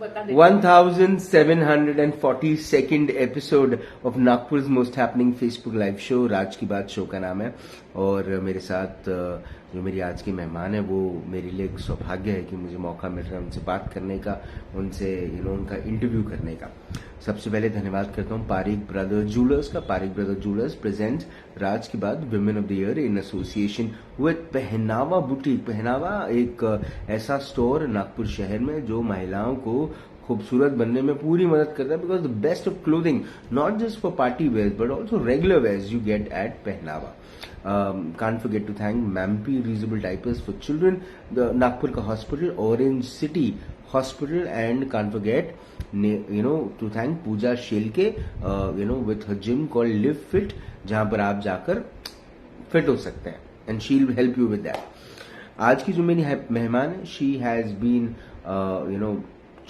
बता देते 1742nd episode of Nagpur most happening Facebook live show Raj की बात शो का नाम है। और मेरे साथ जो मेरी आज की मेहमान है वो मेरे लिए एक सौभाग्य है कि मुझे मौका मिल रहा है उनसे बात करने का, उनसे उनका इंटरव्यू करने का। सबसे पहले धन्यवाद करता हूँ पारिक ब्रदर जूलर्स का। पारिक ब्रदर जूलर्स प्रेजेंट्स राज की बात women of the year in association with पहनावा बुटीक। पहनावा एक ऐसा स्टोर नागपुर शहर में जो महिलाओं को खूबसूरत बनने में पूरी मदद करता है, because the best of clothing not just for party wears but also regular wears you get at Pahnawa. Can't forget to thank Mampi Reusable Diapers for Children, the Nagpur ka hospital, Orange City Hospital, and can't forget to thank Pooja Shelke with her gym called Live Fit, जहां पर आप जाकर fit हो सकते हैं, and she'll help you with that. आज की जो मेरी मेहमान है, she has been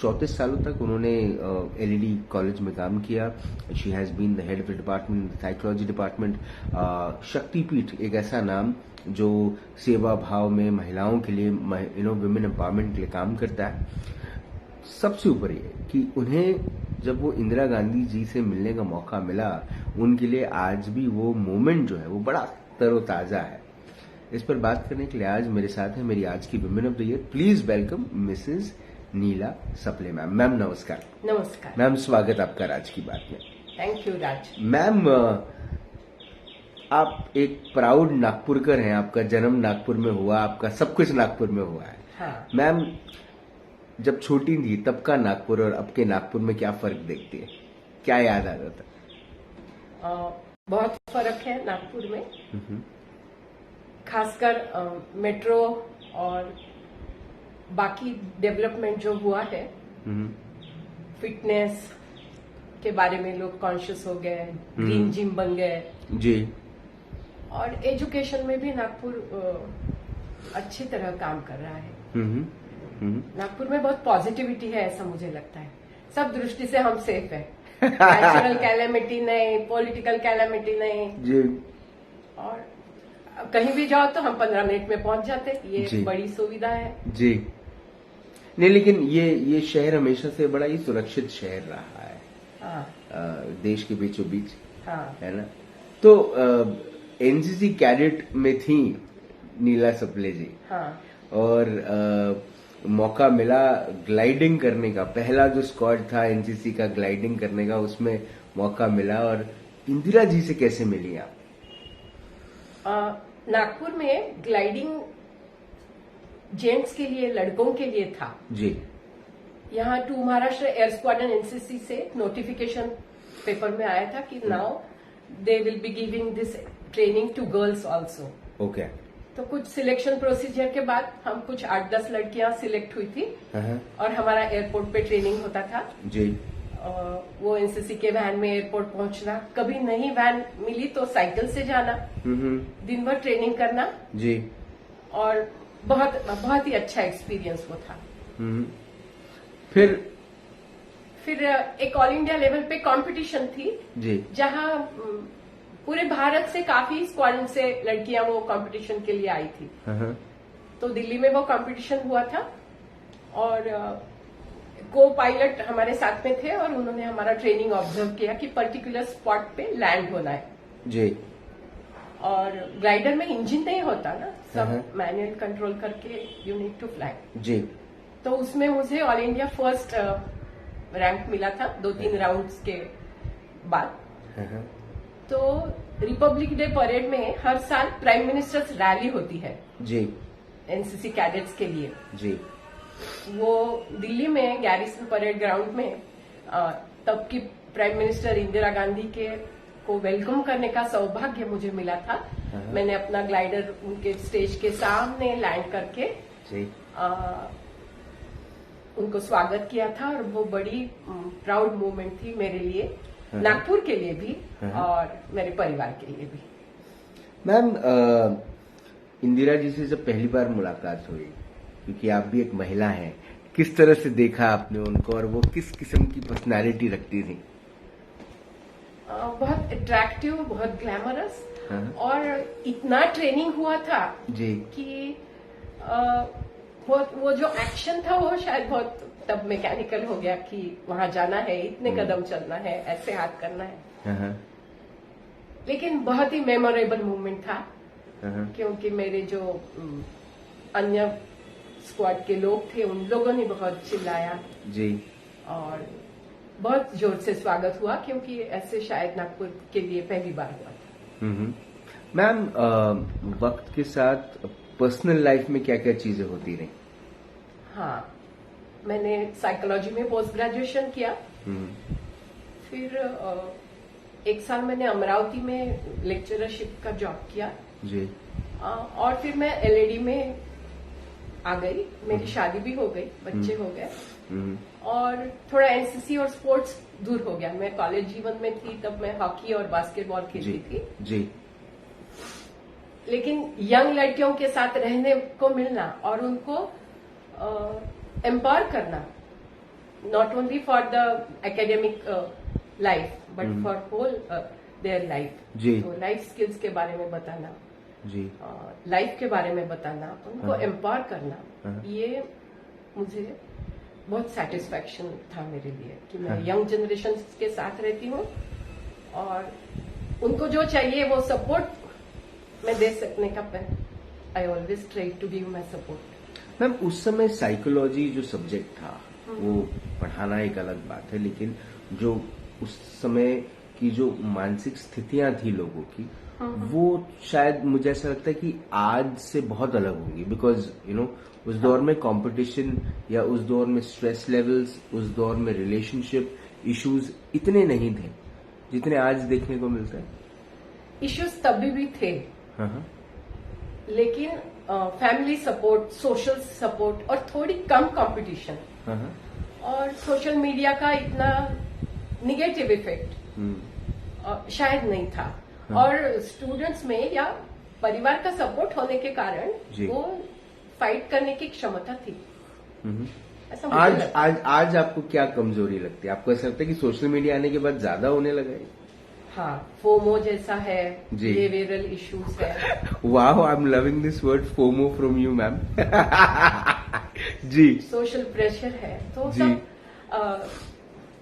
34 सालों तक उन्होंने एलईडी कॉलेज में काम किया। She has been the head of the department, psychology department. शक्तिपीठ एक ऐसा नाम जो सेवा भाव में महिलाओं के लिए विमेन एम्पावरमेंट के लिए काम करता है। सबसे ऊपर ये कि उन्हें जब वो इंदिरा गांधी जी से मिलने का मौका मिला, उनके लिए आज भी वो मोमेंट जो है वो बड़ा तरोताजा है। इस पर बात करने के लिए आज मेरे साथ है मेरी आज की women of the year. Please welcome Mrs Neela Saple ma'am. Ma'am नमस्कार। नमस्कार मैम, स्वागत आपका राज की बात में। Thank you Raj. मैम, आप एक प्राउड नागपुरकर हैं। आपका जन्म नागपुर में हुआ, आपका सब कुछ नागपुर में हुआ है। हाँ। मैम, जब छोटी थी तब का नागपुर और अब के नागपुर में क्या फर्क देखती है, क्या याद आता था? बहुत फर्क है नागपुर में, खासकर मेट्रो और बाकी डेवलपमेंट जो हुआ है। फिटनेस के बारे में लोग कॉन्शियस हो गए, ग्रीन जिम बन गए जी। और एजुकेशन में भी नागपुर अच्छी तरह काम कर रहा है। नागपुर में बहुत पॉजिटिविटी है, ऐसा मुझे लगता है। सब दृष्टि से हम सेफ है। नेचुरल कैलेमिटी नहीं, पॉलिटिकल कैलेमिटी नहीं जी। और कहीं भी जाओ तो हम 15 मिनट में पहुंच जाते, ये बड़ी सुविधा है जी। नहीं, लेकिन ये शहर हमेशा से बड़ा ही सुरक्षित शहर रहा है। हाँ। देश के बीचों बीच। हाँ। है ना? तो एनसीसी कैडेट में थी नीला सप्ले जी। हाँ। और मौका मिला ग्लाइडिंग करने का, पहला जो स्क्वाड था एनसीसी का ग्लाइडिंग करने का, उसमें मौका मिला। और इंदिरा जी से कैसे मिली आप? नागपुर में ग्लाइडिंग जेंट्स के लिए, लड़कों के लिए था जी। यहाँ two Maharashtra air squadron NCC से नोटिफिकेशन पेपर में आया था कि now they will be giving this training to girls also. Okay. तो कुछ सिलेक्शन प्रोसीजर के बाद हम कुछ 8-10 लड़कियां सिलेक्ट हुई थी और हमारा एयरपोर्ट पे ट्रेनिंग होता था जी। वो एनसीसी के वैन में एयरपोर्ट पहुंचना, कभी नहीं वैन मिली तो साइकिल से जाना, दिन भर ट्रेनिंग करना जी। और बहुत ही अच्छा एक्सपीरियंस वो था। फिर एक ऑल इंडिया लेवल पे कंपटीशन थी जी, जहां पूरे भारत से काफी स्क्वाड्रन से लड़कियां वो कंपटीशन के लिए आई थी। तो दिल्ली में वो कंपटीशन हुआ था और को पायलट हमारे साथ में थे और उन्होंने हमारा ट्रेनिंग ऑब्जर्व किया कि पर्टिकुलर स्पॉट पे लैंड होना है जी। और ग्लाइडर में इंजन नहीं होता ना, सब मैनुअल कंट्रोल करके यू नीड टू फ्लाई जी। तो उसमें मुझे ऑल इंडिया फर्स्ट रैंक मिला था 2-3 राउंड्स के बाद। तो रिपब्लिक डे परेड में हर साल प्राइम मिनिस्टर्स रैली होती है जी एनसीसी कैडेट्स के लिए जी। वो दिल्ली में गैरिसन परेड ग्राउंड में तब की प्राइम मिनिस्टर इंदिरा गांधी के को वेलकम करने का सौभाग्य मुझे मिला था। मैंने अपना ग्लाइडर उनके स्टेज के सामने लैंड करके उनको स्वागत किया था और वो बड़ी प्राउड मोमेंट थी मेरे लिए, नागपुर के लिए भी और मेरे परिवार के लिए भी। मैम, इंदिरा जी से जब पहली बार मुलाकात हुई, क्योंकि आप भी एक महिला हैं, किस तरह से देखा आपने उनको और वो किस किस्म की पर्सनालिटी रखती थी? बहुत अट्रैक्टिव, बहुत ग्लैमरस और इतना ट्रेनिंग हुआ था जी कि वो जो एक्शन था वो शायद बहुत तब मैकेनिकल हो गया कि वहां जाना है, इतने कदम चलना है, ऐसे हाथ करना है। लेकिन बहुत ही मेमोरेबल मोमेंट था, क्योंकि मेरे जो अन्य स्क्वाड के लोग थे उन लोगों ने बहुत चिल्लाया जी, और बहुत जोर से स्वागत हुआ, क्योंकि ऐसे शायद नागपुर के लिए पहली बार हुआ था। मैम, वक्त के साथ पर्सनल लाइफ में क्या क्या चीजें होती रही? हाँ, मैंने साइकोलॉजी में पोस्ट ग्रेजुएशन किया। फिर 1 साल मैंने अमरावती में लेक्चरशिप का जॉब किया जी। और फिर मैं एलएडी में आ गई। मेरी शादी भी हो गई, बच्चे हो गए, और थोड़ा एनसीसी और स्पोर्ट्स दूर हो गया। मैं कॉलेज जीवन में थी तब मैं हॉकी और बास्केटबॉल खेलती थी जी। लेकिन यंग लड़कियों के साथ रहने को मिलना और उनको एम्पावर करना, not only for the academic life but for whole their life, तो लाइफ स्किल्स के बारे में बताना जी, लाइफ के बारे में बताना, उनको एम्पावर करना, ये मुझे बहुत सेटिस्फैक्शन था मेरे लिए कि मैं यंग जनरेशन के साथ रहती हूँ और उनको जो चाहिए वो सपोर्ट मैं दे सकने का I always try to give my support. Ma'am, उस समय साइकोलॉजी जो सब्जेक्ट था वो पढ़ाना एक अलग बात है, लेकिन जो उस समय की जो मानसिक स्थितियां थी लोगों की, वो शायद मुझे ऐसा लगता है कि आज से बहुत अलग होंगी, बिकॉज उस दौर में कंपटीशन या उस दौर में स्ट्रेस लेवल्स, उस दौर में रिलेशनशिप इश्यूज इतने नहीं थे जितने आज देखने को मिलते हैं। इश्यूज तभी भी थे, लेकिन फैमिली सपोर्ट, सोशल सपोर्ट और थोड़ी कम कंपटीशन और सोशल मीडिया का इतना निगेटिव इफेक्ट शायद नहीं था। और स्टूडेंट्स में या परिवार का सपोर्ट होने के कारण वो फाइट करने की क्षमता थी। ऐसा मुझे लगता है। आज आपको क्या कमजोरी लगती है? आपको ऐसा लगता है कि सोशल मीडिया आने के बाद ज्यादा होने लगा है? हाँ, फोमो जैसा है, बिहेवियरल इश्यूज है। वाह, I am loving this word FOMO from you ma'am. जी। सोशल प्रेशर है, तो सब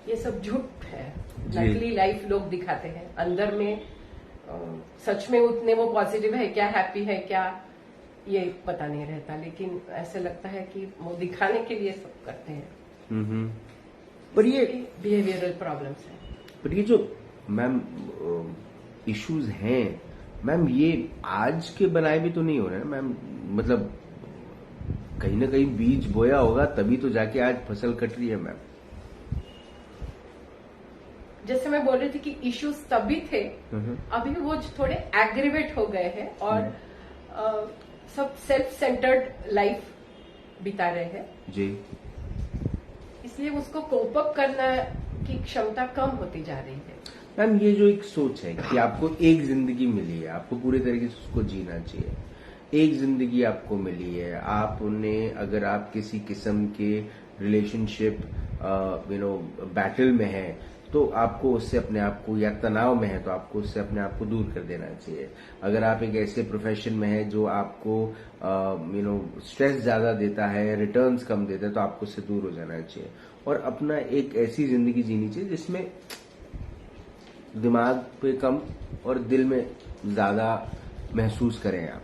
ये सब झूठ है, नकली लाइफ लोग दिखाते हैं। अंदर में सच में उतने वो पॉजिटिव है क्या, हैप्पी है क्या, ये पता नहीं रहता, लेकिन ऐसे लगता है कि वो दिखाने के लिए सब करते हैं। पर ये बिहेवियरल प्रॉब्लम्स है। पर ये जो मैम इश्यूज हैं मैम, ये आज के बनाए भी तो नहीं हो रहे ना मैम, मतलब कहीं ना कहीं बीज बोया होगा तभी तो जाके आज फसल कट रही है मैम। जैसे मैं बोल रही थी कि इश्यूज तभी थे, अभी वो थोड़े एग्रीवेट हो गए हैं और सब सेल्फ सेंटर्ड लाइफ बिता रहे हैं जी, इसलिए उसको कोप अप करना की क्षमता कम होती जा रही है। मैम, ये जो एक सोच है कि आपको एक जिंदगी मिली है, आपको पूरे तरीके से उसको जीना चाहिए, एक जिंदगी आपको मिली है, आपने अगर आप किसी किस्म के रिलेशनशिप बैटल में है तो आपको उससे अपने आप को, या तनाव में है तो आपको उससे अपने आप को दूर कर देना चाहिए। अगर आप एक ऐसे प्रोफेशन में है जो आपको स्ट्रेस ज्यादा देता है, रिटर्न्स कम देता है, तो आपको उससे दूर हो जाना चाहिए और अपना एक ऐसी जिंदगी जीनी चाहिए जिसमें दिमाग पे कम और दिल में ज्यादा महसूस करें आप।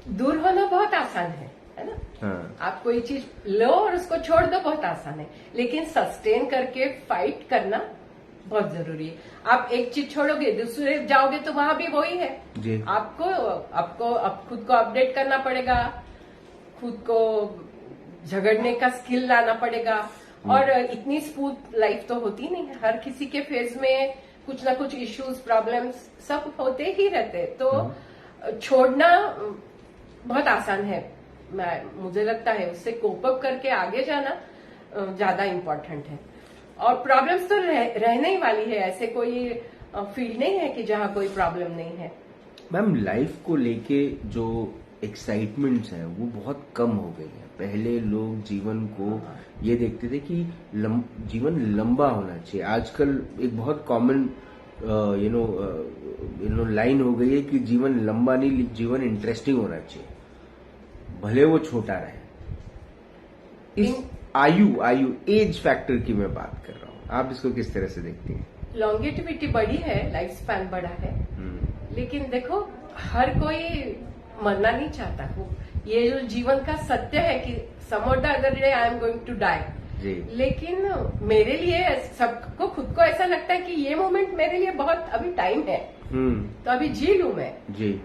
दूर होना बहुत आसान है ना? हाँ। आप कोई चीज लो और उसको छोड़ दो, बहुत आसान है, लेकिन सस्टेन करके फाइट करना बहुत जरूरी है। आप एक चीज छोड़ोगे, दूसरे जाओगे तो वहां भी वही है जी। आपको खुद को अपडेट करना पड़ेगा, खुद को झगड़ने का स्किल लाना पड़ेगा, और इतनी स्मूथ लाइफ तो होती नहीं है। हर किसी के फेज में कुछ ना कुछ इश्यूज, प्रॉब्लम्स सब होते ही रहते, तो छोड़ना बहुत आसान है। मुझे लगता है उससे कोप अप करके आगे जाना ज्यादा इम्पोर्टेंट है। और प्रॉब्लम्स तो रहने ही वाली है, ऐसे कोई फील्ड नहीं है कि जहां कोई प्रॉब्लम नहीं है। मैम, लाइफ को लेके जो एक्साइटमेंट्स हैं वो बहुत कम हो गई है। पहले लोग जीवन को ये देखते थे कि जीवन लंबा होना चाहिए। आजकल एक बहुत कॉमन लाइन हो गई है कि जीवन लंबा नहीं, जीवन इंटरेस्टिंग होना चाहिए, भले वो छोटा रहे। आयु एज फैक्टर की मैं बात कर रहा हूँ, आप इसको किस तरह से देखती हैं? लॉन्गेटिविटी बड़ी है, लाइफ स्पैन बड़ा है, लेकिन देखो हर कोई मरना नहीं चाहता। ये जो जीवन का सत्य है कि some of the other day I am going to die, लेकिन मेरे लिए सबको खुद को ऐसा लगता है कि ये मोमेंट मेरे लिए बहुत अभी टाइम है, तो अभी जी लूं मैं जी।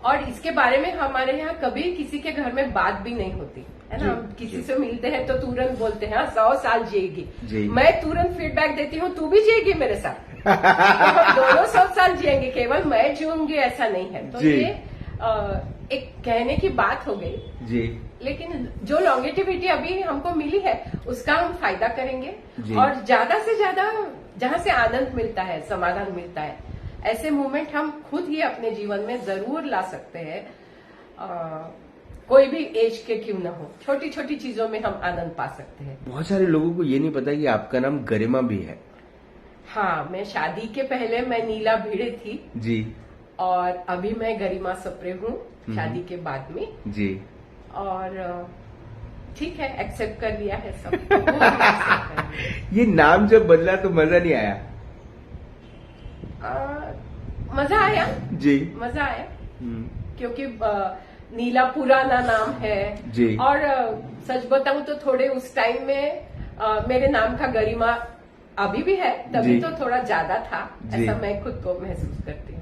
और इसके बारे में हमारे यहाँ कभी किसी के घर में बात भी नहीं होती है ना। हम किसी से मिलते हैं तो तुरंत बोलते हैं 100 साल जिएगी, मैं तुरंत फीडबैक देती हूँ तू भी जिएगी मेरे साथ, तो हम दोनों 100 साल जिएंगे, केवल मैं जीऊंगी ऐसा नहीं है। तो ये एक कहने की बात हो गई जी, लेकिन जो लॉन्गेटिविटी अभी हमको मिली है उसका हम फायदा करेंगे और ज्यादा से ज्यादा जहाँ से आनंद मिलता है, समाधान मिलता है, ऐसे मोमेंट हम खुद ही अपने जीवन में जरूर ला सकते हैं। कोई भी एज के क्यों न हो, छोटी छोटी चीजों में हम आनंद पा सकते हैं। बहुत सारे लोगों को ये नहीं पता कि आपका नाम गरिमा भी है। हाँ, मैं शादी के पहले मैं नीला भिड़े थी जी, और अभी मैं गरिमा सप्रे हूँ शादी के बाद में जी। और ठीक है, एक्सेप्ट कर लिया है सब। ये नाम जब बदला तो मजा नहीं आया? मजा आया जी, मजा आया, क्योंकि नीला पुराना नाम है जी। और सच बताऊं तो थोड़े उस टाइम में मेरे नाम का गरिमा अभी भी है, तभी तो थोड़ा ज्यादा था, ऐसा मैं खुद को महसूस करती हूँ।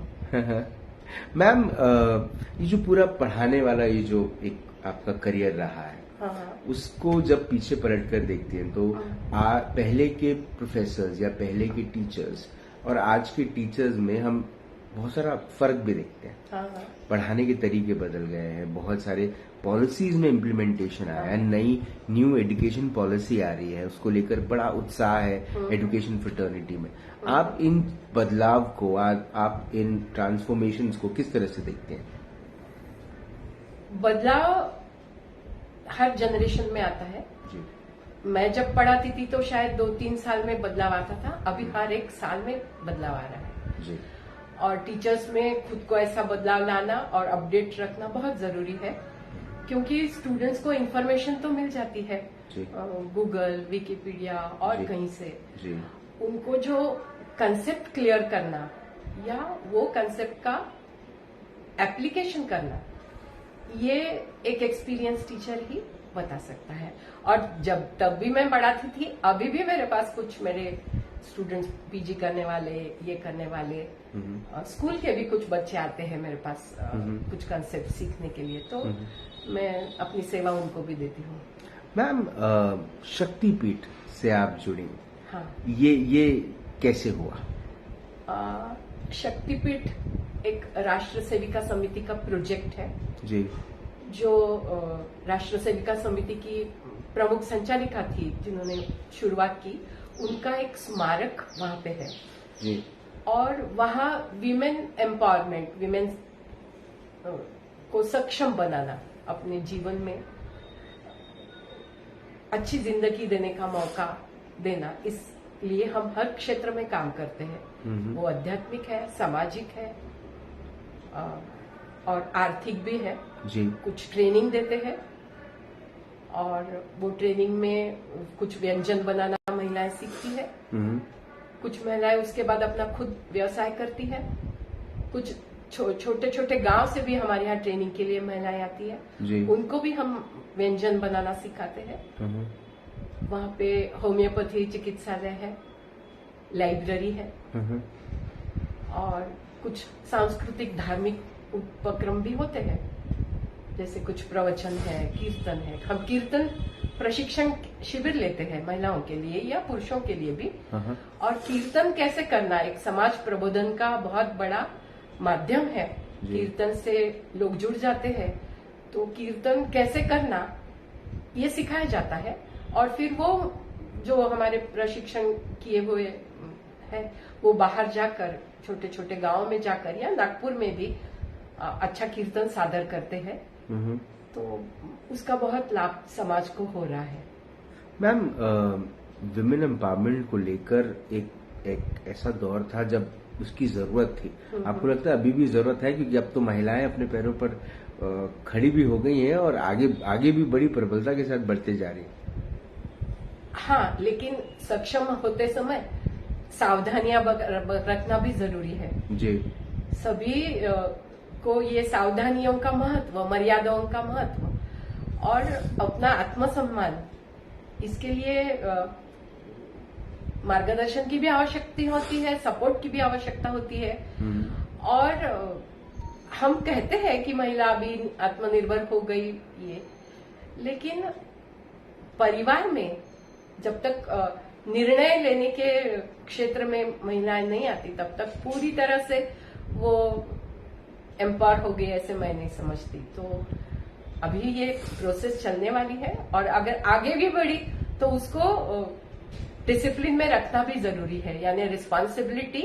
मैम, ये जो पूरा पढ़ाने वाला ये जो एक आपका करियर रहा है, उसको जब पीछे पलट कर देखती हैं तो पहले के प्रोफेसर्स या पहले के टीचर्स और आज के टीचर्स में हम बहुत सारा फर्क भी देखते हैं। पढ़ाने के तरीके बदल गए हैं, बहुत सारे पॉलिसीज में इम्प्लीमेंटेशन आया है, नई न्यू एजुकेशन पॉलिसी आ रही है, उसको लेकर बड़ा उत्साह है एजुकेशन फ्रेटर्निटी में। आप इन बदलाव को, आप इन ट्रांसफॉर्मेशंस को किस तरह से देखते हैं? बदलाव हर जनरेशन में आता है जी। मैं जब पढ़ाती थी तो शायद 2-3 साल में बदलाव आता था, अभी हर एक साल में बदलाव आ रहा है जी। और टीचर्स में खुद को ऐसा बदलाव लाना और अपडेट रखना बहुत जरूरी है, क्योंकि स्टूडेंट्स को इन्फॉर्मेशन तो मिल जाती है गूगल, विकिपीडिया और कहीं से जी। उनको जो कंसेप्ट क्लियर करना या वो कंसेप्ट का एप्लीकेशन करना, ये एक एक्सपीरियंस टीचर ही बता सकता है। और तब भी मैं पढ़ाती थी, अभी भी मेरे पास कुछ मेरे स्टूडेंट्स पीजी करने वाले, ये करने वाले, स्कूल के भी कुछ बच्चे आते हैं मेरे पास कुछ कंसेप्ट सीखने के लिए, तो मैं अपनी सेवा उनको भी देती हूँ। मैम, शक्तिपीठ से आप जुड़ी, हाँ, ये कैसे हुआ? शक्तिपीठ एक राष्ट्र सेविका समिति का प्रोजेक्ट है जी, जो राष्ट्र सेविका समिति की प्रमुख संचालिका थी जिन्होंने शुरुआत की, उनका एक स्मारक वहां पे है जी। और वहां विमेन एम्पावरमेंट, विमेन को सक्षम बनाना, अपने जीवन में अच्छी जिंदगी देने का मौका देना, इसलिए हम हर क्षेत्र में काम करते हैं। वो आध्यात्मिक है, सामाजिक है और आर्थिक भी है जी। कुछ ट्रेनिंग देते हैं, और वो ट्रेनिंग में कुछ व्यंजन बनाना महिलाएं सीखती है, कुछ महिलाएं उसके बाद अपना खुद व्यवसाय करती है, कुछ छोटे छोटे गांव से भी हमारे यहाँ ट्रेनिंग के लिए महिलाएं आती है जी। उनको भी हम व्यंजन बनाना सिखाते हैं। वहाँ पे होम्योपैथी चिकित्सालय है, लाइब्रेरी है, और कुछ सांस्कृतिक धार्मिक उपक्रम भी होते हैं, जैसे कुछ प्रवचन है, कीर्तन है। हम कीर्तन प्रशिक्षण शिविर लेते हैं महिलाओं के लिए या पुरुषों के लिए भी। और कीर्तन कैसे करना एक समाज प्रबोधन का बहुत बड़ा माध्यम है। कीर्तन से लोग जुड़ जाते हैं, तो कीर्तन कैसे करना ये सिखाया जाता है। और फिर वो जो हमारे प्रशिक्षण किए हुए है, वो बाहर जाकर छोटे छोटे गांव में जाकर या नागपुर में भी अच्छा कीर्तन सादर करते हैं, तो उसका बहुत लाभ समाज को हो रहा है। मैम, विमेन एम्पावरमेंट को लेकर एक ऐसा दौर था जब उसकी जरूरत थी, आपको लगता है अभी भी जरूरत है? क्योंकि अब तो महिलाएं अपने पैरों पर खड़ी भी हो गई हैं और आगे भी बड़ी प्रबलता के साथ बढ़ते जा रही हैं। हाँ, लेकिन सक्षम होते समय सावधानियां रखना भी जरूरी है जी। सभी को ये सावधानियों का महत्व, मर्यादाओं का महत्व और अपना आत्मसम्मान, इसके लिए मार्गदर्शन की भी आवश्यकता होती है, सपोर्ट की भी आवश्यकता होती है। और हम कहते हैं कि महिला अभी आत्मनिर्भर हो गई ये, लेकिन परिवार में जब तक निर्णय लेने के क्षेत्र में महिलाएं नहीं आती तब तक पूरी तरह से वो एम्पावर हो गई ऐसे मैं नहीं समझती। तो अभी ये प्रोसेस चलने वाली है और अगर आगे भी बढ़ी तो उसको डिसिप्लिन में रखना भी जरूरी है, यानी रिस्पॉन्सिबिलिटी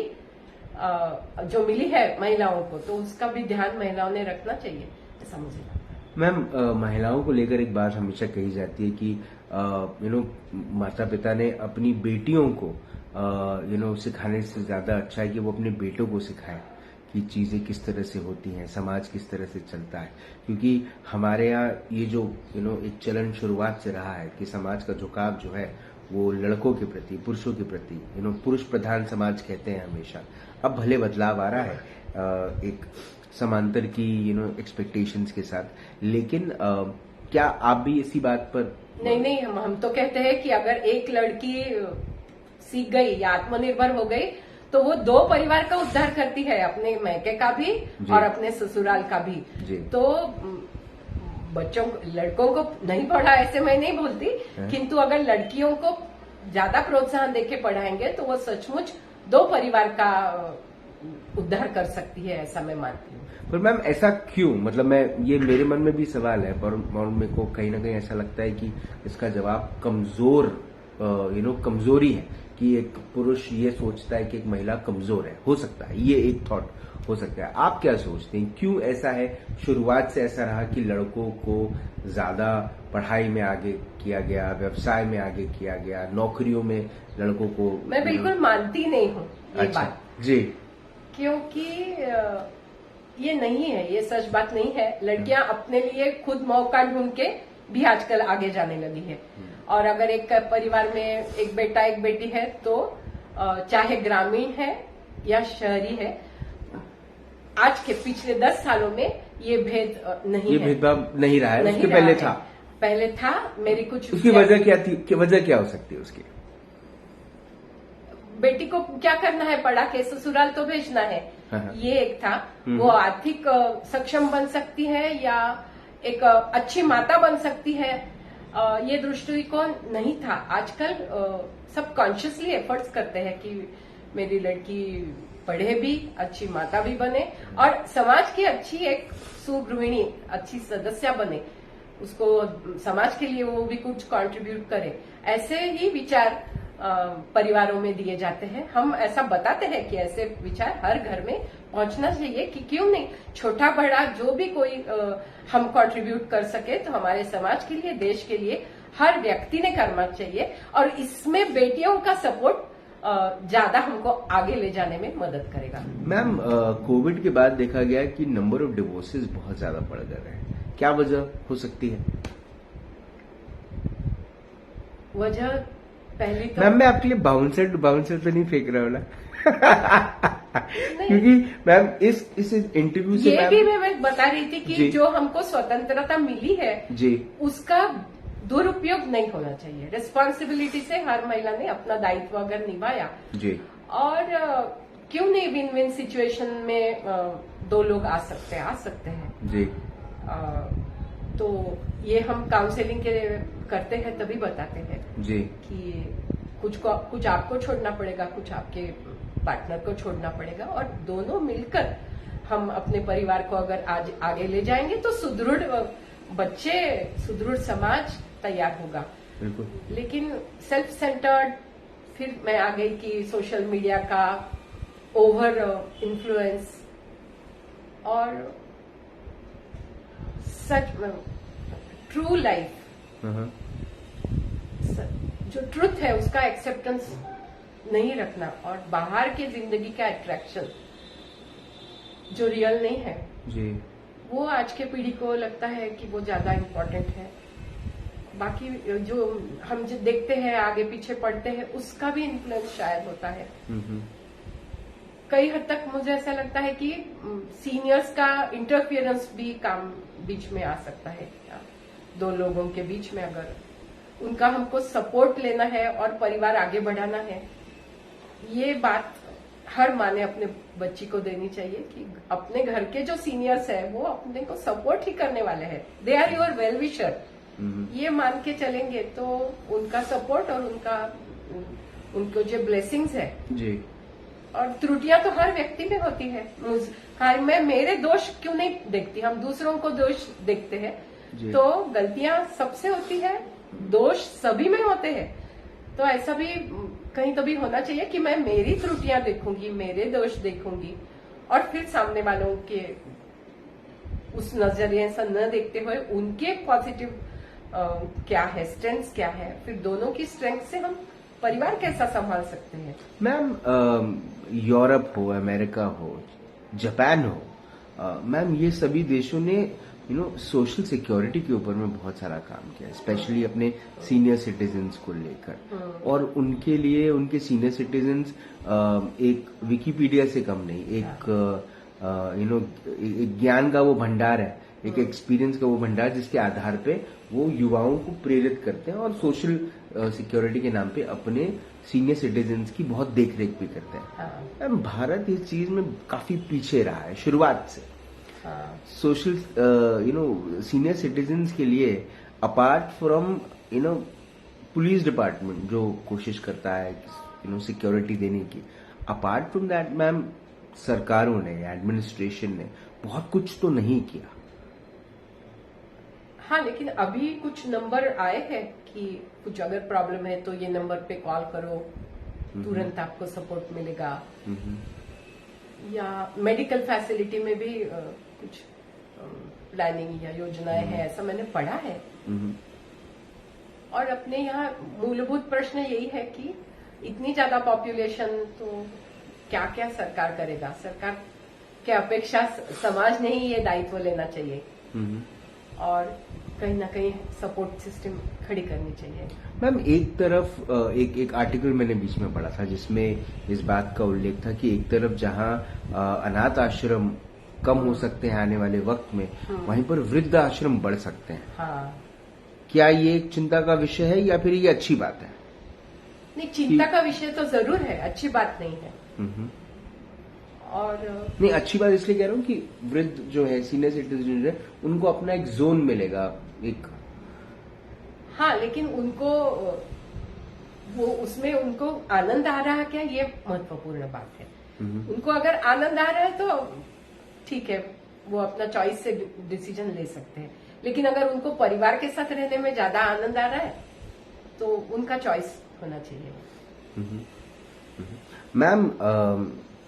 जो मिली है महिलाओं को तो उसका भी ध्यान महिलाओं ने रखना चाहिए, ऐसा मुझे लगता है। मैम, महिलाओं को लेकर एक बात हमेशा कही जाती है कि माता पिता ने अपनी बेटियों को सिखाने से ज्यादा अच्छा है कि वो अपने बेटों को सिखाए कि चीजें किस तरह से होती हैं, समाज किस तरह से चलता है। क्योंकि हमारे यहाँ ये जो एक चलन शुरुआत से रहा है कि समाज का झुकाव जो है वो लड़कों के प्रति, पुरुषों के प्रति, पुरुष प्रधान समाज कहते हैं हमेशा। अब भले बदलाव आ रहा है एक समांतर की एक्सपेक्टेशंस के साथ, लेकिन क्या आप भी इसी बात पर? नहीं, हम तो कहते हैं कि अगर एक लड़की सीख गई या आत्मनिर्भर हो गई तो वो दो परिवार का उद्धार करती है, अपने मैके का भी और अपने ससुराल का भी। तो लड़कों को नहीं पढ़ा ऐसे मैं नहीं बोलती, किंतु अगर लड़कियों को ज्यादा प्रोत्साहन देके पढ़ाएंगे तो वो सचमुच दो परिवार का उद्धार कर सकती है, ऐसा मैं मानती हूँ। पर मैम ऐसा क्यों? मतलब ये मेरे मन में भी सवाल है, पर मेरे को कहीं ना कहीं ऐसा लगता है कि इसका जवाब कमजोरी है कि एक पुरुष ये सोचता है कि एक महिला कमजोर है। हो सकता है ये एक थॉट हो सकता है। आप क्या सोचते हैं, क्यों ऐसा है? शुरुआत से ऐसा रहा कि लड़कों को ज्यादा पढ़ाई में आगे किया गया, व्यवसाय में आगे किया गया, नौकरियों में लड़कों को। मैं बिल्कुल मानती नहीं हूँ ये बात जी, क्योंकि ये नहीं है, ये सच बात नहीं है। लड़कियां अपने लिए खुद मौका ढूंढ के भी आजकल आगे जाने लगी है। और अगर एक परिवार में एक बेटा एक बेटी है तो चाहे ग्रामीण है या शहरी है, आज के पिछले 10 सालों में ये भेद नहीं ये है, भेदभाव नहीं रहा है, उसके पहले था। मेरी कुछ उसकी वजह क्या थी? वजह क्या हो सकती है उसकी? बेटी को क्या करना है, पढ़ा के ससुराल तो भेजना है, ये एक था। वो आर्थिक सक्षम बन सकती है या एक अच्छी माता बन सकती है, ये दृष्टिकोण नहीं था। आजकल सब कॉन्शियसली एफर्ट्स करते हैं कि मेरी लड़की पढ़े भी, अच्छी माता भी बने और समाज की अच्छी एक सुगृहिणी, अच्छी सदस्य बने, उसको समाज के लिए वो भी कुछ कंट्रीब्यूट करे। ऐसे ही विचार परिवारों में दिए जाते हैं। हम ऐसा बताते हैं कि ऐसे विचार हर घर में पहुंचना चाहिए कि क्यों नहीं, छोटा बड़ा जो भी कोई हम कंट्रीब्यूट कर सके तो हमारे समाज के लिए, देश के लिए हर व्यक्ति ने करना चाहिए। और इसमें बेटियों का सपोर्ट ज्यादा हमको आगे ले जाने में मदद करेगा। मैम, कोविड के बाद देखा गया कि नंबर ऑफ डिवोर्सेस बहुत ज्यादा बढ़ गए हैं, क्या वजह हो सकती है? वजह पहली तो मैम, मैं आपके लिए बाउंसर तो नहीं फेंक रहा हूँ ना क्योंकि मैम इस इंटरव्यू से ये भी मैं बता रही थी कि जो हमको स्वतंत्रता मिली है जी, उसका दुरुपयोग नहीं होना चाहिए। रिस्पॉन्सिबिलिटी से हर महिला ने अपना दायित्व अगर निभाया जी, और क्यों नहीं विन विन सिचुएशन में दो लोग आ सकते हैं जी। तो ये हम काउंसलिंग के करते हैं तभी बताते हैं जी कि कुछ आपको छोड़ना पड़ेगा, कुछ आपके पार्टनर को छोड़ना पड़ेगा और दोनों मिलकर हम अपने परिवार को अगर आज आगे ले जाएंगे तो सुदृढ़ बच्चे, सुदृढ़ समाज तैयार होगा। बिल्कुल। लेकिन सेल्फ सेंटर्ड, फिर मैं आ गई कि सोशल मीडिया का ओवर इन्फ्लुएंस और सच ट्रू लाइफ, जो ट्रुथ है उसका एक्सेप्टेंस नहीं रखना और बाहर के जिंदगी का अट्रैक्शन जो रियल नहीं है जी, वो आज के पीढ़ी को लगता है कि वो ज्यादा इम्पोर्टेंट है बाकी जो हम जो देखते हैं आगे पीछे पढ़ते हैं उसका भी इन्फ्लुएंस शायद होता है। कई हद तक मुझे ऐसा लगता है कि सीनियर्स का इंटरफियरेंस भी काम बीच में आ सकता है। दो लोगों के बीच में अगर उनका हमको सपोर्ट लेना है और परिवार आगे बढ़ाना है, ये बात हर माँ ने अपने बच्ची को देनी चाहिए कि अपने घर के जो सीनियर्स है वो अपने को सपोर्ट ही करने वाले हैं, they are your well wisher. ये मान के चलेंगे तो उनका सपोर्ट और उनको जो ब्लेसिंग्स है जी। और त्रुटियां तो हर व्यक्ति में होती है। मैं मेरे दोष क्यों नहीं देखती, हम दूसरों को दोष देखते हैं। तो गलतियां सबसे होती है, दोष सभी में होते हैं। तो ऐसा भी कहीं तो भी होना चाहिए कि मैं मेरी त्रुटियां देखूंगी, मेरे दोष देखूंगी और फिर सामने वालों के उस नजरिए से न देखते हुए उनके पॉजिटिव क्या है, स्ट्रेंथ्स क्या है, फिर दोनों की स्ट्रेंथ से हम परिवार कैसा संभाल सकते हैं। मैम यूरोप हो, अमेरिका हो, जापान हो, मैम ये सभी देशों ने सोशल सिक्योरिटी के ऊपर में बहुत सारा काम किया, स्पेशली अपने सीनियर सिटीजन्स को लेकर। और उनके लिए उनके सीनियर सिटीजन्स एक विकिपीडिया से कम नहीं, एक एक ज्ञान का वो भंडार है, एक एक्सपीरियंस का वो भंडार जिसके आधार पे वो युवाओं को प्रेरित करते हैं और सोशल सिक्योरिटी के नाम पे अपने सीनियर सिटीजन्स की बहुत देखरेख भी करते हैं। भारत इस चीज में काफी पीछे रहा है शुरुआत से। सोशल सीनियर सिटीजन्स के लिए अपार्ट फ्रॉम पुलिस डिपार्टमेंट जो कोशिश करता है सिक्योरिटी देने की, अपार्ट फ्रॉम दैट मैम सरकारों ने, एडमिनिस्ट्रेशन ने बहुत कुछ तो नहीं किया। हाँ, लेकिन अभी कुछ नंबर आए हैं कि कुछ अगर प्रॉब्लम है तो ये नंबर पे कॉल करो, तुरंत आपको सपोर्ट मिलेगा। या मेडिकल फैसिलिटी में भी कुछ प्लानिंग या योजनाएं हैं, ऐसा मैंने पढ़ा है। और अपने यहाँ मूलभूत प्रश्न यही है कि इतनी ज्यादा पॉपुलेशन, तो क्या क्या सरकार करेगा। सरकार के अपेक्षा समाज ने ही ये दायित्व लेना चाहिए और कहीं ना कहीं सपोर्ट सिस्टम खड़ी करनी चाहिए। मैम एक तरफ एक आर्टिकल मैंने बीच में पढ़ा था जिसमें इस बात का उल्लेख था कि एक तरफ जहां अनाथ आश्रम कम हो सकते हैं आने वाले वक्त में, वहीं पर वृद्ध आश्रम बढ़ सकते हैं। हाँ। क्या ये एक चिंता का विषय है या फिर ये अच्छी बात है? नहीं, चिंता का विषय तो जरूर है, अच्छी बात नहीं है। और नहीं, अच्छी बात इसलिए कह रहा हूँ कि वृद्ध जो है, सीनियर सिटीजन है, उनको अपना एक जोन मिलेगा एक। हाँ, लेकिन उनको वो उसमें उनको आनंद आ रहा है क्या, ये महत्वपूर्ण बात है। उनको अगर आनंद आ रहा है तो ठीक है, वो अपना चॉइस से डिसीजन ले सकते हैं। लेकिन अगर उनको परिवार के साथ रहने में ज्यादा आनंद आ रहा है तो उनका चॉइस होना चाहिए। मैम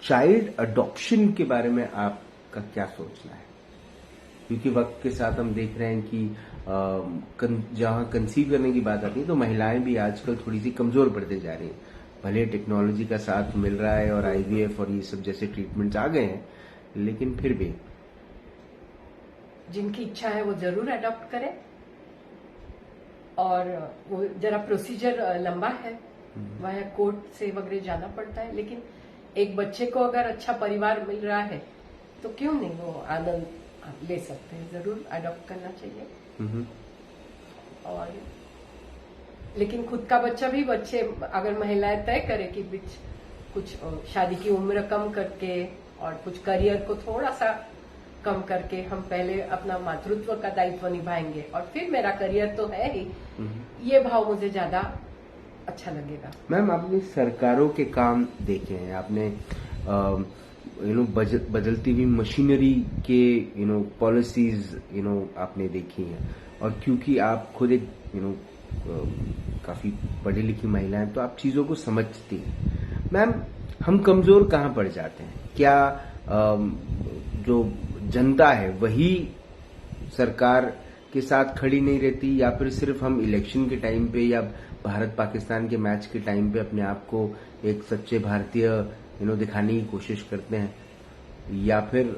चाइल्ड अडॉप्शन के बारे में आपका क्या सोचना है? क्योंकि वक्त के साथ हम देख रहे हैं कि जहां कंसीव करने की बात आती है तो महिलाएं भी आजकल थोड़ी सी कमजोर पड़ते जा रही हैं। भले टेक्नोलॉजी का साथ मिल रहा है और आईवीएफ और ये सब जैसे ट्रीटमेंट्स आ गए हैं, लेकिन फिर भी जिनकी इच्छा है वो जरूर अडॉप्ट करें। और वो जरा प्रोसीजर लंबा है, वह कोर्ट से वगैरह जाना पड़ता है, लेकिन एक बच्चे को अगर अच्छा परिवार मिल रहा है तो क्यों नहीं वो आनंद ले सकते हैं। जरूर अडॉप्ट करना चाहिए। और लेकिन खुद का बच्चा भी, बच्चे अगर महिलाएं तय करे कि कुछ शादी की उम्र कम करके और कुछ करियर को थोड़ा सा कम करके हम पहले अपना मातृत्व का दायित्व निभाएंगे और फिर मेरा करियर तो है ही, ये भाव मुझे ज्यादा अच्छा लगेगा। मैम आपने सरकारों के काम देखे हैं, आपने बदलती हुई मशीनरी के पॉलिसीज आपने देखी हैं, और क्योंकि आप खुद एक काफी पढ़ी लिखी महिला हैं तो आप चीजों को समझती हैं। मैम हम कमजोर कहाँ पड़ जाते हैं? क्या जो जनता है वही सरकार के साथ खड़ी नहीं रहती, या फिर सिर्फ हम इलेक्शन के टाइम पे या भारत पाकिस्तान के मैच के टाइम पे अपने आप को एक सच्चे भारतीय दिखाने की कोशिश करते हैं, या फिर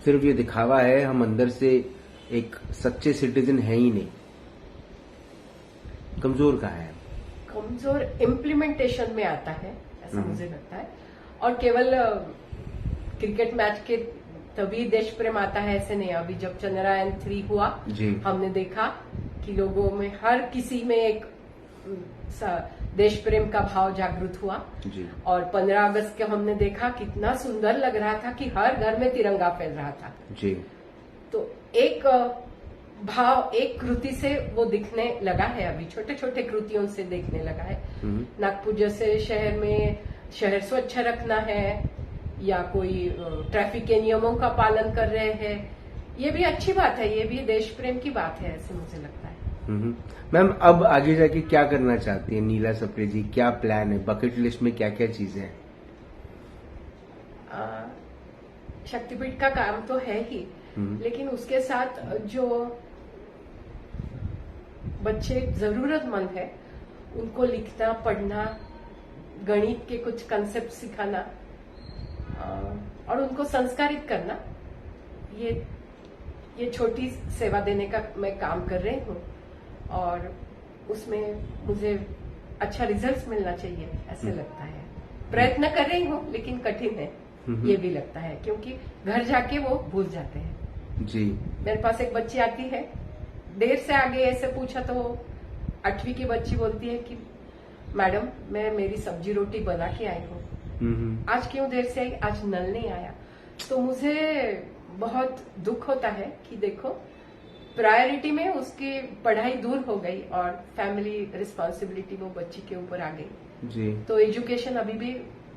सिर्फ ये दिखावा है, हम अंदर से एक सच्चे सिटीजन है ही नहीं? कमजोर कहाँ है? कमजोर इम्प्लीमेंटेशन में आता है, ऐसा मुझे लगता है। और केवल क्रिकेट मैच के तभी देश प्रेम आता है ऐसे नहीं। अभी जब चंद्रयान 3 हुआ हमने देखा कि लोगों में हर किसी में एक देश प्रेम का भाव जागृत हुआ जी। और 15 अगस्त के हमने देखा कितना सुंदर लग रहा था कि हर घर में तिरंगा फैल रहा था जी। तो एक भाव एक कृति से वो दिखने लगा है, अभी छोटे छोटे कृतियों से देखने लगा है। नागपुर जैसे शहर में शहर स्वच्छ रखना है या कोई ट्रैफिक के नियमों का पालन कर रहे हैं, ये भी अच्छी बात है, ये भी देश प्रेम की बात है, ऐसे मुझे लगता है। मैम अब आगे जाके क्या करना चाहती है नीला सप्रे जी? क्या प्लान है? बकेट लिस्ट में क्या क्या चीजें हैं? शक्तिपीठ का काम तो है ही, लेकिन उसके साथ जो बच्चे जरूरतमंद है उनको लिखना पढ़ना, गणित के कुछ कंसेप्ट सिखाना और उनको संस्कारित करना, ये छोटी सेवा देने का मैं काम कर रही हूँ और उसमें मुझे अच्छा रिजल्ट्स मिलना चाहिए ऐसे लगता है। प्रयत्न कर रही हूँ लेकिन कठिन है ये भी लगता है, क्योंकि घर जाके वो भूल जाते हैं जी। मेरे पास एक बच्ची आती है, देर से आगे ऐसे पूछा तो 8वीं की बच्ची बोलती है कि मैडम मैं मेरी सब्जी रोटी बना के आई हूँ, आज क्यों देर से आई, आज नल नहीं आया। तो मुझे बहुत दुख होता है कि देखो प्रायोरिटी में उसकी पढ़ाई दूर हो गई और फैमिली रिस्पॉन्सिबिलिटी वो बच्ची के ऊपर आ गई जी। तो एजुकेशन अभी भी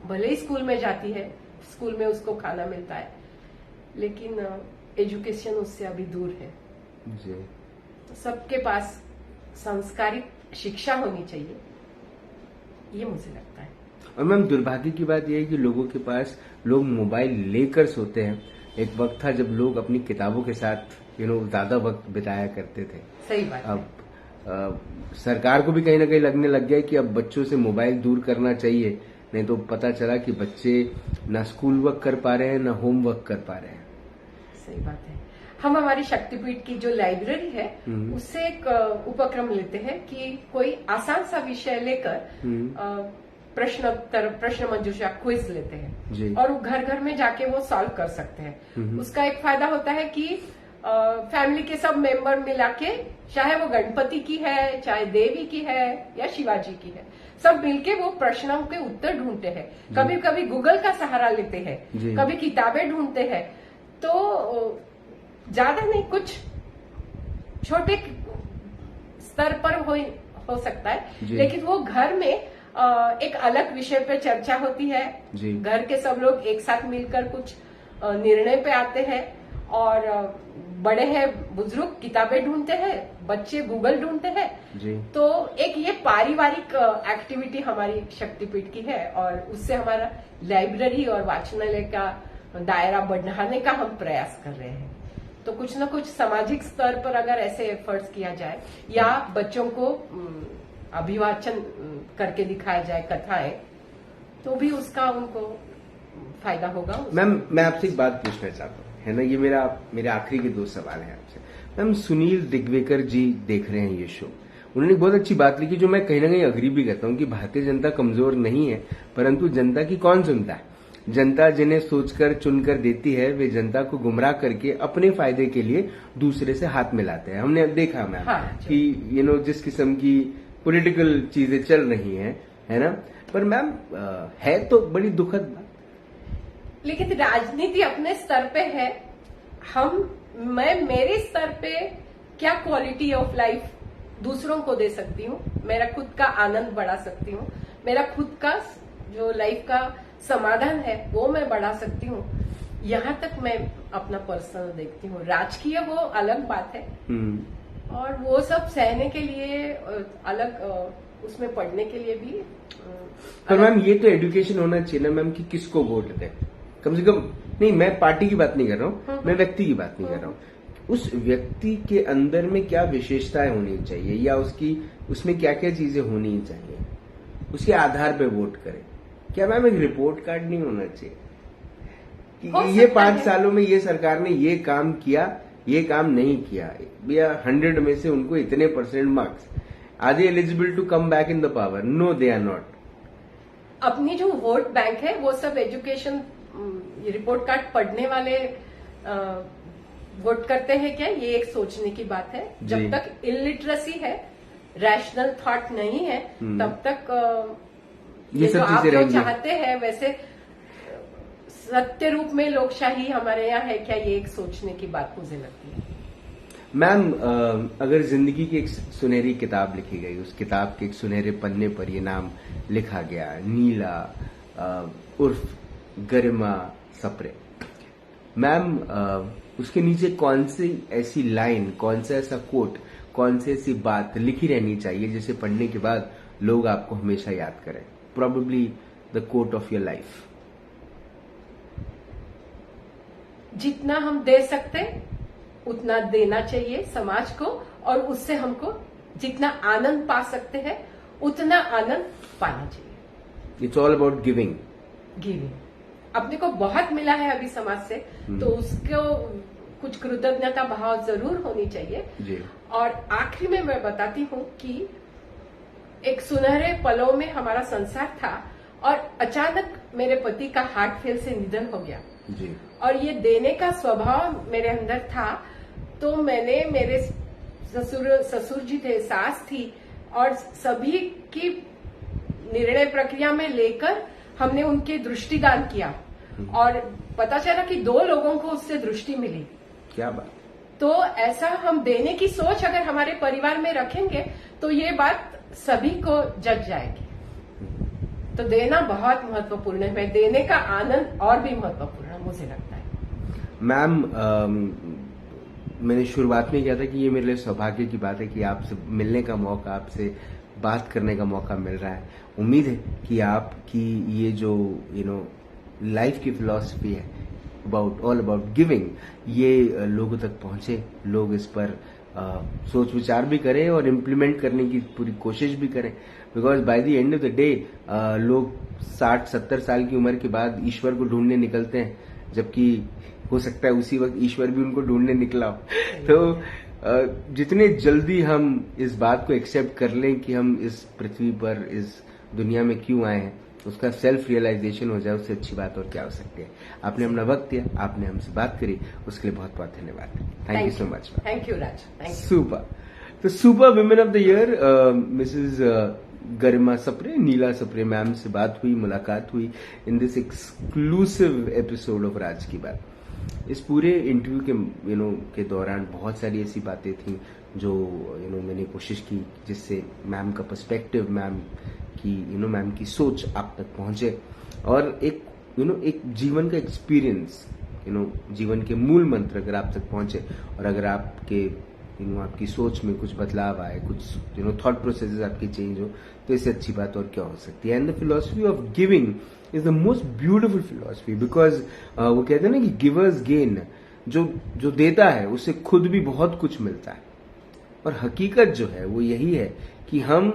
भले ही स्कूल में जाती है, स्कूल में उसको खाना मिलता है, लेकिन एजुकेशन उससे अभी दूर है जी। सबके पास संस्कारित शिक्षा होनी चाहिए, ये मुझे लगता है। और मैम दुर्भाग्य की बात यह है कि लोगों के पास लोग मोबाइल लेकर सोते हैं। एक वक्त था जब लोग अपनी किताबों के साथ ज्यादा वक्त बिताया करते थे। सही बात। अब सरकार को भी कहीं ना कहीं लगने लग गया कि अब बच्चों से मोबाइल दूर करना चाहिए, नहीं तो पता चला कि बच्चे ना स्कूल वर्क कर पा रहे हैं ना होम वर्क कर पा रहे हैं। सही बात है। हम हमारी शक्तिपीठ की जो लाइब्रेरी है उससे एक उपक्रम लेते हैं कि कोई आसान सा विषय लेकर प्रश्न मंजूषा क्विज लेते हैं और घर घर में जाके वो सॉल्व कर सकते हैं। उसका एक फायदा होता है कि फैमिली के सब मेंबर मिला के, चाहे वो गणपति की है, चाहे देवी की है या शिवाजी की है, सब मिलके वो प्रश्नों के उत्तर ढूंढते हैं। कभी कभी गूगल का सहारा लेते हैं, कभी किताबें ढूंढते हैं। तो ज्यादा नहीं, कुछ छोटे स्तर पर हो सकता है, लेकिन वो घर में एक अलग विषय पे चर्चा होती है। घर के सब लोग एक साथ मिलकर कुछ निर्णय पे आते हैं और बड़े हैं बुजुर्ग किताबें ढूंढते हैं, बच्चे गूगल ढूंढते हैं। तो एक ये पारिवारिक एक्टिविटी हमारी शक्तिपीठ की है और उससे हमारा लाइब्रेरी और वाचनालय का दायरा बढ़ाने का हम प्रयास कर रहे हैं। तो कुछ न कुछ सामाजिक स्तर पर अगर ऐसे एफर्ट्स किया जाए या बच्चों को अभिवाचन करके दिखाया जाए कथाएं, तो भी उसका उनको फायदा होगा। मैम मैं आपसे एक बात पूछना चाहता हूँ, है ना, ये मेरे आखिरी के 2 सवाल हैं आपसे। मैम सुनील दिग्वेकर जी देख रहे हैं ये शो, उन्होंने बहुत अच्छी बात लिखी जो मैं कहीं ना कहीं अग्री भी करता हूँ कि भारतीय जनता कमजोर नहीं है, परंतु जनता की कौन सुनता है। जनता जिन्हें सोचकर चुनकर देती है वे जनता को गुमराह करके अपने फायदे के लिए दूसरे से हाथ मिलाते हैं। हमने देखा मैम कि जिस किस्म की पॉलिटिकल चीजें चल रही हैं, है ना। पर मैम है तो बड़ी दुखद बात, लेकिन राजनीति अपने स्तर पे है। मैं मेरे स्तर पे क्या क्वालिटी ऑफ लाइफ दूसरों को दे सकती हूँ, मेरा खुद का आनंद बढ़ा सकती हूँ, मेरा खुद का जो लाइफ का समाधान है वो मैं बढ़ा सकती हूँ। यहाँ तक मैं अपना पर्सनल देखती हूँ। राजकीय वो अलग बात है और वो सब सहने के लिए अलग उसमें पढ़ने के लिए भी। पर मैम ये तो एजुकेशन होना चाहिए ना मैम कि किसको वोट दें, कम से कम। नहीं, मैं पार्टी की बात नहीं कर रहा हूँ, मैं व्यक्ति की बात नहीं कर रहा हूँ। उस व्यक्ति के अंदर में क्या विशेषताएं होनी चाहिए या उसमें क्या क्या चीजें होनी चाहिए, उसके आधार पे वोट करें। क्या मैम एक रिपोर्ट कार्ड नहीं होना चाहिए कि ये 5 सालों में ये सरकार ने ये काम किया, ये काम नहीं किया, या 100 में से उनको इतने % marks. Are they eligible to come back in the power? No, they are not. अपनी जो वोट बैंक है वो सब एजुकेशन रिपोर्ट कार्ड पढ़ने वाले वोट करते हैं क्या, ये एक सोचने की बात है. जब तक इलिटरेसी है, रैशनल थॉट नहीं है, तब तक ये जो आप लोग चाहते हैं वैसे सत्य रूप में लोकशाही हमारे यहाँ है क्या, ये एक सोचने की बात मुझे लगती है. मैम, अगर जिंदगी की एक सुनहरी किताब लिखी गई, उस किताब के एक सुनहरे पन्ने पर ये नाम लिखा गया, नीला उर्फ गरिमा सप्रे. मैम, उसके नीचे कौन सी ऐसी लाइन, कौन सा ऐसा कोट, कौन सी ऐसी बात लिखी रहनी चाहिए जिसे पढ़ने के बाद लोग आपको हमेशा याद करें? Probably the quote of your life. जितना हम दे सकते उतना देना चाहिए समाज को, और उससे हमको जितना आनंद पा सकते हैं उतना आनंद पाना चाहिए. It's all about giving. अपने को बहुत मिला है अभी समाज से, तो उसको कुछ कृतज्ञता भाव जरूर होनी चाहिए जी. और आखिरी में मैं बताती हूँ कि एक सुनहरे पलों में हमारा संसार था और अचानक मेरे पति का हार्ट फेल से निधन हो गया जी. और ये देने का स्वभाव मेरे अंदर था, तो मैंने, मेरे ससुर जी थे, सास थी, और सभी की निर्णय प्रक्रिया में लेकर हमने उनके दृष्टिदान किया और पता चला कि 2 लोगों को उससे दृष्टि मिली. क्या बात. तो ऐसा हम देने की सोच अगर हमारे परिवार में रखेंगे तो ये बात सभी को जग जाएगी. तो देना बहुत महत्वपूर्ण है. देने का आनंद और भी महत्वपूर्ण है मुझे लगता है. मैम, मैंने शुरुआत में किया था कि ये मेरे लिए सौभाग्य की बात है कि आपसे मिलने का मौका, आपसे बात करने का मौका मिल रहा है. उम्मीद है कि आपकी ये जो लाइफ की फिलॉसफी है ऑल अबाउट गिविंग, ये लोगों तक पहुंचे, लोग इस पर सोच विचार भी करें और इम्प्लीमेंट करने की पूरी कोशिश भी करें. Because by the end of the day लोग 60-70 साल की उम्र के बाद ईश्वर को ढूंढने निकलते हैं, जबकि हो सकता है उसी वक्त ईश्वर भी उनको ढूंढने निकला हो. तो जितने जल्दी हम इस बात को एक्सेप्ट कर लें कि हम इस पृथ्वी पर, इस दुनिया में क्यों आए हैं, उसका सेल्फ रियलाइजेशन हो जाए, उससे अच्छी बात और क्या हो सकती है. आपने अपना वक्त दिया, आपने हमसे बात करी, उसके लिए बहुत बहुत धन्यवाद. Thank you so much. Thank you Raj. Super. तो super women of the year Mrs Garima Sapre, Neela Sapre ma'am से बात हुई, मुलाकात हुई in this exclusive episode of Raj की बात. इस पूरे इंटरव्यू के के दौरान बहुत सारी ऐसी बातें थी जो मैंने कोशिश की जिससे मैम का पर्सपेक्टिव, मैम की सोच आप तक पहुंचे और एक जीवन का एक्सपीरियंस, जीवन के मूल मंत्र अगर आप तक पहुंचे और अगर आपके आपकी सोच में कुछ बदलाव आए, कुछ थॉट प्रोसेसेस आपकी चेंज हो, तो इससे अच्छी बात और क्या हो सकती है. And the philosophy of giving is the most beautiful philosophy, because वो कहते हैं ना कि गिवर्स गेन, जो देता है उससे खुद भी बहुत कुछ मिलता है. और हकीकत जो है वो यही है कि हम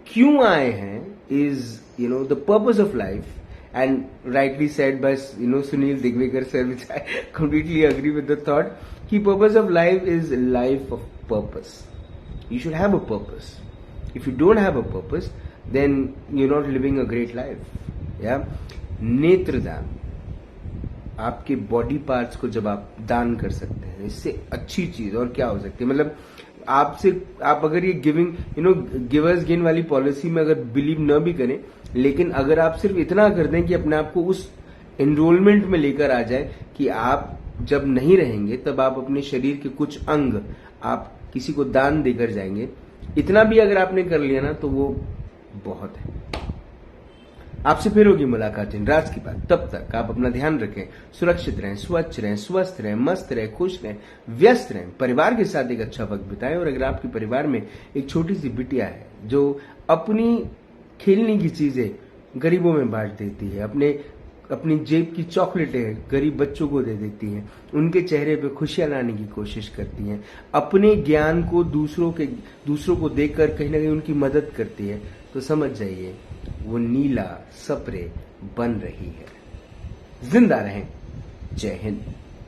क्यों आए हैं is the purpose of life. And rightly said by Sunil Digwekar sir, which I completely agree with the thought. कि purpose of life is life of purpose. You should have a purpose. If you don't have a purpose, then you're not living a great life. Yeah. नेत्रदान, आपके body parts को जब आप दान कर सकते हैं, इससे अच्छी चीज और क्या हो सकती है. मतलब आप अगर ये गिवर्स गेन वाली पॉलिसी में अगर बिलीव न भी करें, लेकिन अगर आप सिर्फ इतना कर दें कि अपने आप को उस एनरोलमेंट में लेकर आ जाए कि आप जब नहीं रहेंगे तब आप अपने शरीर के कुछ अंग आप किसी को दान देकर जाएंगे, इतना भी अगर आपने कर लिया ना तो वो बहुत है. आपसे फिर होगी मुलाकात इन राज की बात. तब तक आप अपना ध्यान रखें, सुरक्षित रहें, स्वच्छ रहें, स्वस्थ रहें, मस्त रहें, खुश रहें, व्यस्त रहें, परिवार के साथ एक अच्छा वक्त बिताएं. और अगर आपके परिवार में एक छोटी सी बिटिया है जो अपनी खेलने की चीजें गरीबों में बांट देती है, अपनी जेब की चॉकलेटें गरीब बच्चों को दे देती हैं, उनके चेहरे पे खुशियां लाने की कोशिश करती हैं, अपने ज्ञान को दूसरों को देकर कहीं ना कहीं उनकी मदद करती है, तो समझ जाइए वो नीला सप्रे बन रही है. जिंदा रहें. जय हिंद.